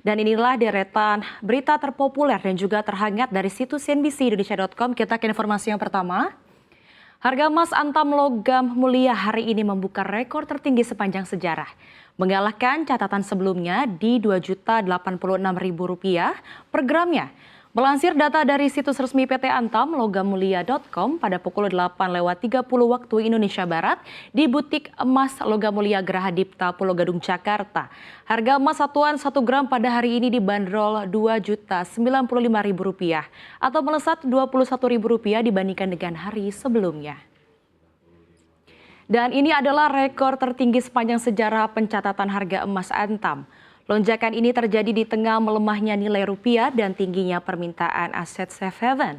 Dan inilah deretan berita terpopuler dan juga terhangat dari situs cnbcindonesia.com. Kita ke informasi yang pertama. Harga emas antam logam mulia hari ini membuka rekor tertinggi sepanjang sejarah. Mengalahkan catatan sebelumnya di Rp2.086.000 per gramnya. Melansir data dari situs resmi PT Antam logamulia.com pada pukul 8.30 waktu Indonesia Barat di butik emas Logam Mulia Geraha Dipta Pulau Gadung, Jakarta. Harga emas satuan 1 gram pada hari ini dibanderol Rp2.095.000 atau melesat Rp21.000 dibandingkan dengan hari sebelumnya. Dan ini adalah rekor tertinggi sepanjang sejarah pencatatan harga emas Antam. Lonjakan ini terjadi di tengah melemahnya nilai rupiah dan tingginya permintaan aset safe haven.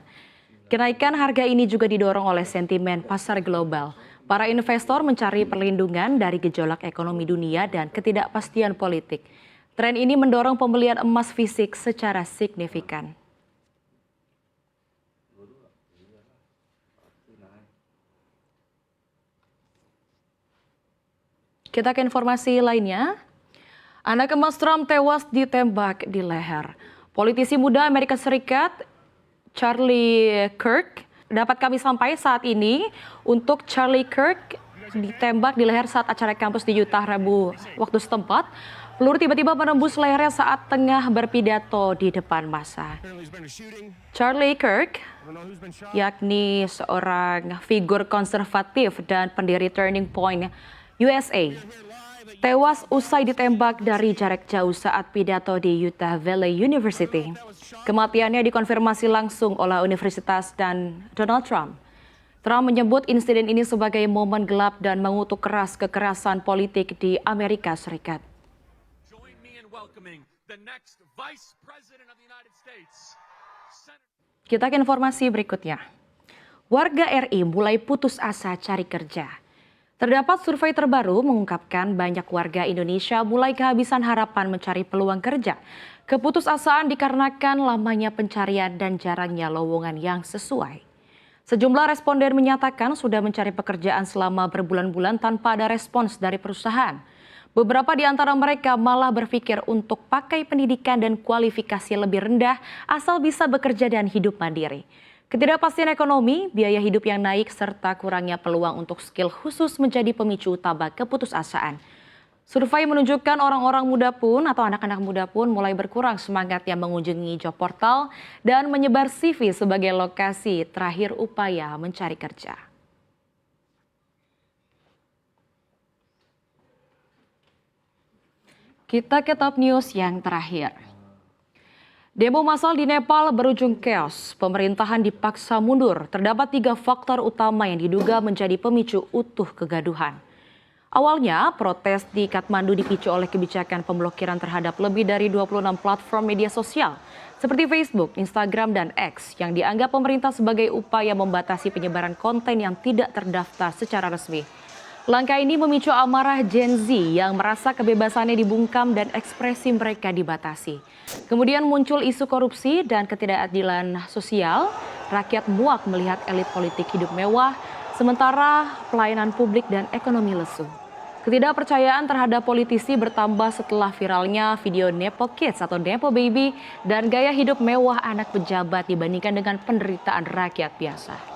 Kenaikan harga ini juga didorong oleh sentimen pasar global. Para investor mencari perlindungan dari gejolak ekonomi dunia dan ketidakpastian politik. Tren ini mendorong pembelian emas fisik secara signifikan. Kita ke informasi lainnya. Anak emas Trump tewas ditembak di leher. Politisi muda Amerika Serikat Charlie Kirk dapat kami sampai saat ini untuk Charlie Kirk ditembak di leher saat acara kampus di Utah Rabu waktu setempat. Peluru tiba-tiba menembus lehernya saat tengah berpidato di depan massa. Charlie Kirk, yakni seorang figur konservatif dan pendiri Turning Point USA, tewas usai ditembak dari jarak jauh saat pidato di Utah Valley University. Kematiannya dikonfirmasi langsung oleh Universitas dan Donald Trump. Trump menyebut insiden ini sebagai momen gelap dan mengutuk keras kekerasan politik di Amerika Serikat. Kita ke informasi berikutnya. Warga RI mulai putus asa cari kerja. Terdapat survei terbaru mengungkapkan banyak warga Indonesia mulai kehabisan harapan mencari peluang kerja. Keputusasaan dikarenakan lamanya pencarian dan jarangnya lowongan yang sesuai. Sejumlah responden menyatakan sudah mencari pekerjaan selama berbulan-bulan tanpa ada respons dari perusahaan. Beberapa di antara mereka malah berpikir untuk pakai pendidikan dan kualifikasi lebih rendah asal bisa bekerja dan hidup mandiri. Ketidakpastian ekonomi, biaya hidup yang naik, serta kurangnya peluang untuk skill khusus menjadi pemicu utama keputusasaan. Survei menunjukkan orang-orang muda pun atau anak-anak muda pun mulai berkurang semangatnya mengunjungi job portal dan menyebar CV sebagai lokasi terakhir upaya mencari kerja. Kita ke top news yang terakhir. Demo massal di Nepal berujung chaos. Pemerintahan dipaksa mundur. Terdapat 3 faktor utama yang diduga menjadi pemicu utuh kegaduhan. Awalnya, protes di Kathmandu dipicu oleh kebijakan pemblokiran terhadap lebih dari 26 platform media sosial seperti Facebook, Instagram, dan X yang dianggap pemerintah sebagai upaya membatasi penyebaran konten yang tidak terdaftar secara resmi. Langkah ini memicu amarah Gen Z yang merasa kebebasannya dibungkam dan ekspresi mereka dibatasi. Kemudian muncul isu korupsi dan ketidakadilan sosial. Rakyat muak melihat elit politik hidup mewah, sementara pelayanan publik dan ekonomi lesu. Ketidakpercayaan terhadap politisi bertambah setelah viralnya video Nepo Kids atau Nepo Baby dan gaya hidup mewah anak pejabat dibandingkan dengan penderitaan rakyat biasa.